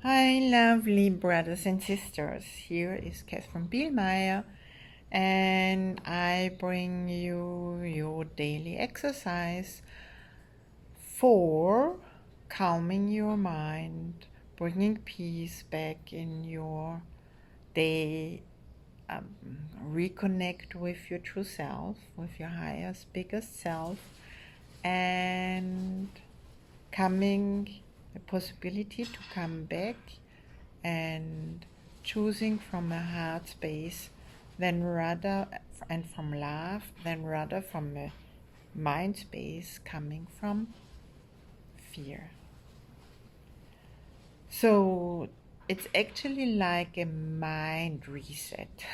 Hi, lovely brothers and sisters. Here is Catherine Bielmeier, and I bring you your daily exercise for calming your mind, bringing peace back in your day, reconnect with your true self, with your highest, biggest self, and the possibility to come back and choosing from a heart space and from love, then rather from a mind space coming from fear. So it's actually like a mind reset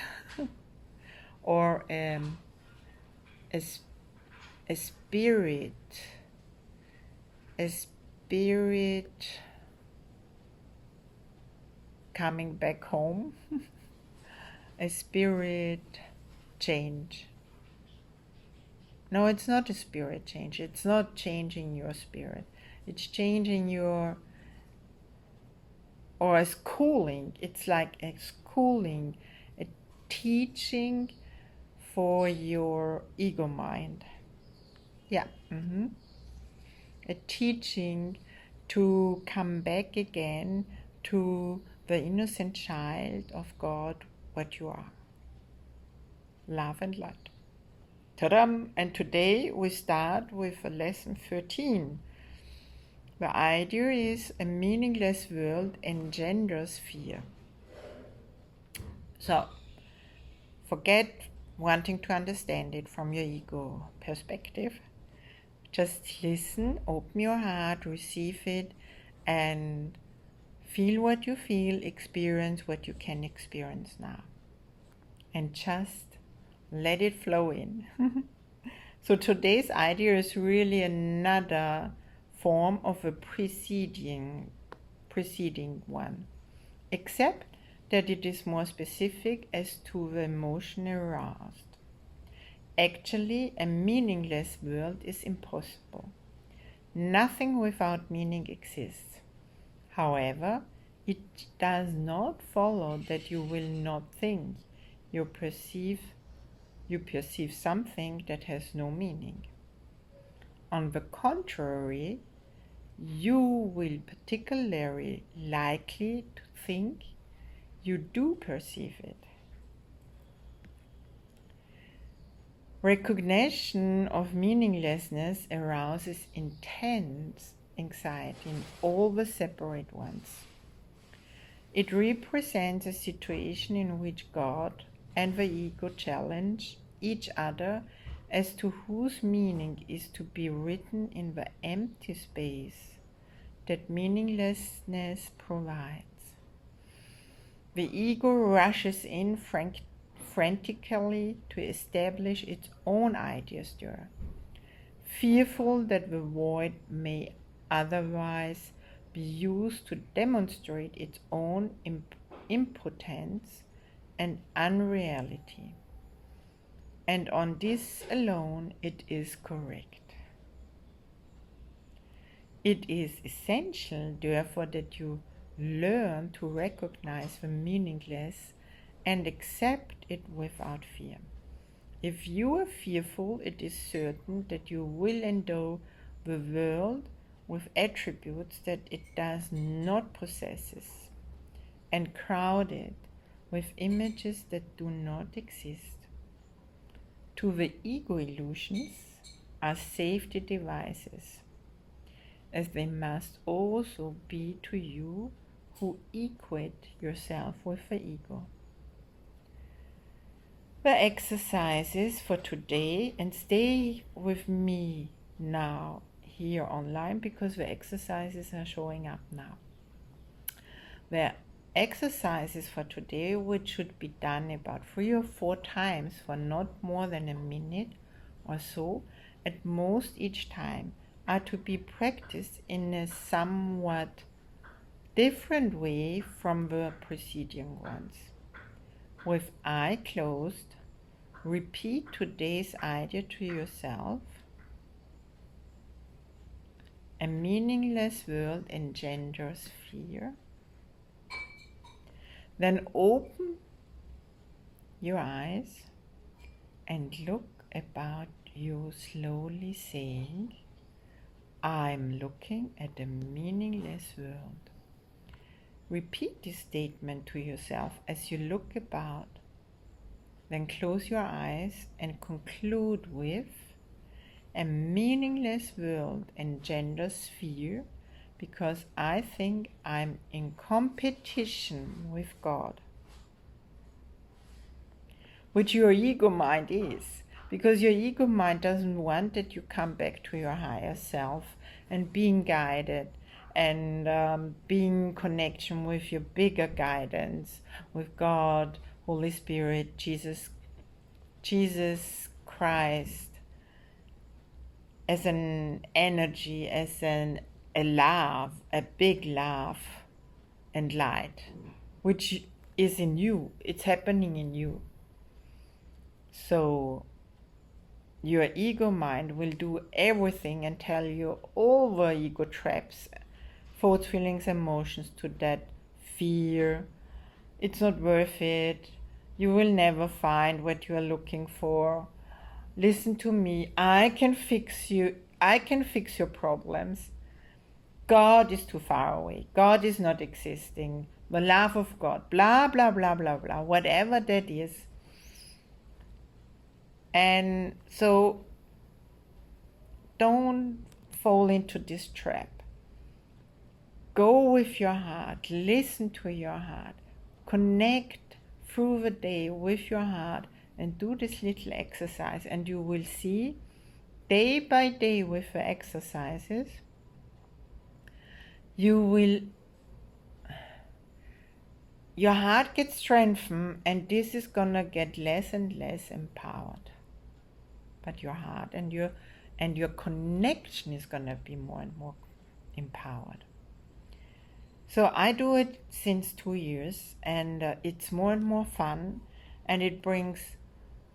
or a, a spirit, a spirit coming back home, a spirit change. No, it's not a spirit change. It's not changing your spirit. It's changing your, or a schooling. It's like a schooling, a teaching for your ego mind. Yeah. A teaching to come back again to the innocent child of God, what you are. Love and light. Ta-dam! And today we start with lesson 13. The idea is a meaningless world engenders fear. So, forget wanting to understand it from your ego perspective. Just listen, open your heart, receive it, and feel what you feel, experience what you can experience now. And just let it flow in. So today's idea is really another form of a preceding one, except that it is more specific as to the emotion aroused. Actually, a meaningless world is impossible. Nothing without meaning exists. However, it does not follow that you will not think. You perceive something that has no meaning. On the contrary, you will particularly likely to think you do perceive it. Recognition of meaninglessness arouses intense anxiety in all the separate ones. It represents a situation in which God and the ego challenge each other as to whose meaning is to be written in the empty space that meaninglessness provides. The ego rushes in frantically to establish its own ideas there, fearful that the void may otherwise be used to demonstrate its own impotence and unreality. And on this alone it is correct. It is essential, therefore, that you learn to recognize the meaningless and accept it without fear. If you are fearful, it is certain that you will endow the world with attributes that it does not possess, and crowd it with images that do not exist. To the ego, illusions are safety devices, as they must also be to you who equate yourself with the ego. The exercises for today, and stay with me now here online because the exercises are showing up now. The exercises for today, which should be done about 3 or 4 times for not more than a minute or so at most each time, are to be practiced in a somewhat different way from the preceding ones. With eye closed, repeat today's idea to yourself. A meaningless world engenders fear. Then open your eyes and look about you, slowly saying, I'm looking at a meaningless world. Repeat this statement to yourself as you look about. Then close your eyes and conclude with, a meaningless world engenders fear because I think I'm in competition with God. Which your ego mind is. Because your ego mind doesn't want that you come back to your higher self and being guided and being in connection with your bigger guidance, with God, Holy Spirit, Jesus Christ, as an energy, as a love, a big love and light, which is in you. It's happening in you. So your ego mind will do everything and tell you all the ego traps, thoughts, feelings, emotions to that fear. It's not worth it. You will never find what you are looking for. Listen to me. I can fix you. I can fix your problems. God is too far away. God is not existing. The love of God. Blah, blah, blah, blah, blah. Whatever that is. And so don't fall into this trap. Go with your heart. Listen to your heart. Connect through the day with your heart and do this little exercise, and you will see day by day with the exercises, your heart gets strengthened, and this is gonna get less and less empowered. But your heart and your connection is gonna be more and more empowered. So I do it since 2 years, and it's more and more fun, and it brings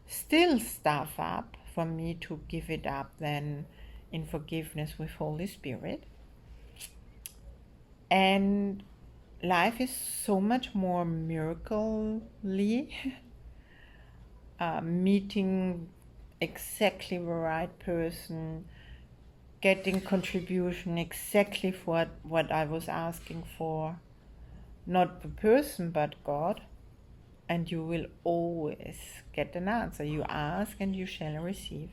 still stuff up for me to give it up then in forgiveness with Holy Spirit. And life is so much more miracly, meeting exactly the right person, getting contribution exactly for what I was asking for, not the person but God, and you will always get an answer. You ask and you shall receive.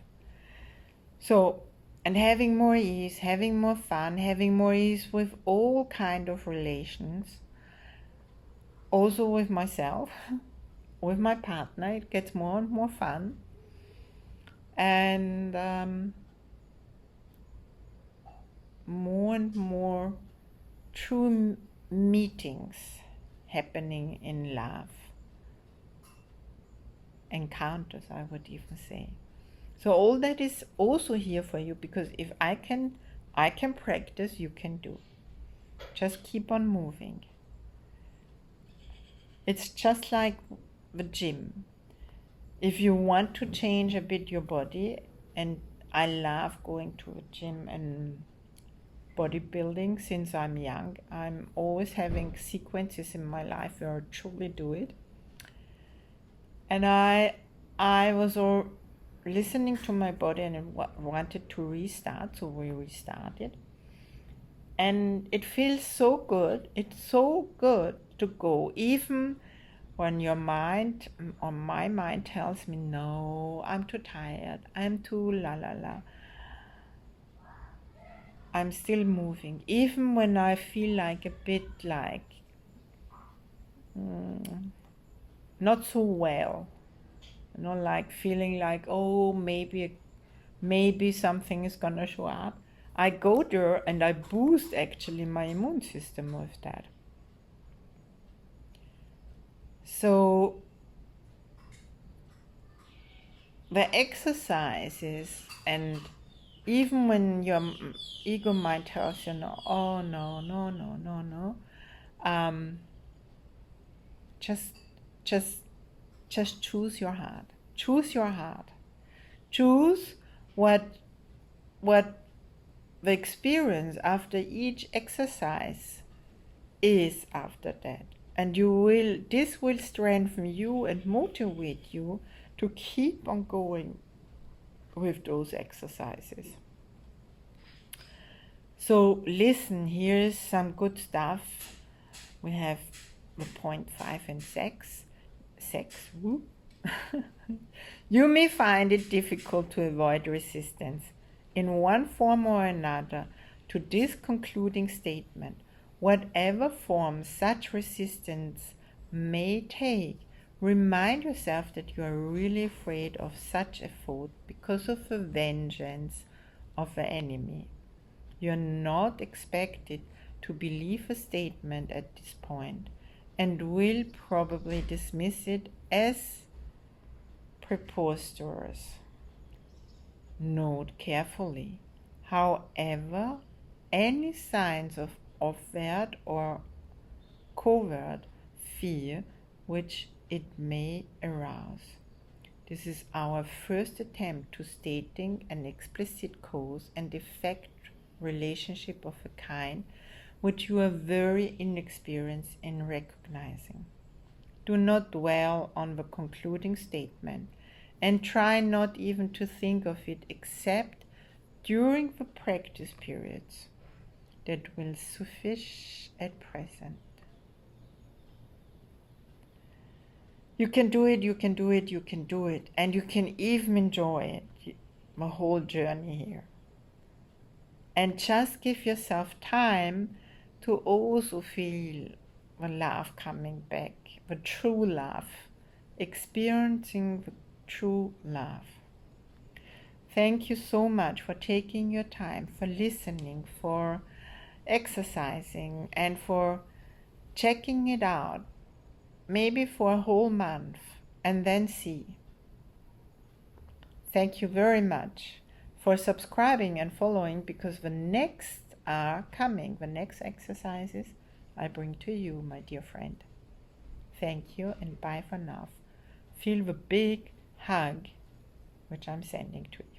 So, and having more ease, having more fun, having more ease with all kind of relations, also with myself, with my partner, it gets more and more fun, and more and more true meetings happening in love, encounters, I would even say. So all that is also here for you, because if I can practice, you can do. Just keep on moving. It's just like the gym. If you want to change a bit your body, and I love going to the gym and bodybuilding since I'm young. I'm always having sequences in my life where I truly do it. And I was all listening to my body and wanted to restart, so we restarted. And it feels so good. It's so good to go, even when your mind, or my mind, tells me, no, I'm too tired, I'm too la la la. I'm still moving, even when I feel like a bit like not so well, like feeling like, oh, maybe something is gonna show up. I go there and I boost actually my immune system with that. So the exercises, and even when your ego mind tells you no, oh no, just choose your heart. Choose your heart. Choose what the experience after each exercise is after that. And this will strengthen you and motivate you to keep on going with those exercises. So listen, here's some good stuff. We have the point 5 and sex. Woo. You may find it difficult to avoid resistance in one form or another to this concluding statement. Whatever form such resistance may take, remind yourself that you are really afraid of such a thought because of the vengeance of the enemy. You're not expected to believe a statement at this point and will probably dismiss it as preposterous. Note carefully, however, any signs of overt or covert fear which it may arouse. This is our first attempt to stating an explicit cause and effect relationship of a kind which you are very inexperienced in recognizing. Do not dwell on the concluding statement and try not even to think of it except during the practice periods. That will suffice at present. You can do it, you can do it, you can do it, and you can even enjoy it, the whole journey here. And just give yourself time to also feel the love coming back, the true love, experiencing the true love. Thank you so much for taking your time, for listening, for exercising, and for checking it out, maybe for a whole month, and then see. Thank you very much for subscribing and following, because the next are coming. The next exercises I bring to you, my dear friend. Thank you and bye for now. Feel the big hug which I'm sending to you.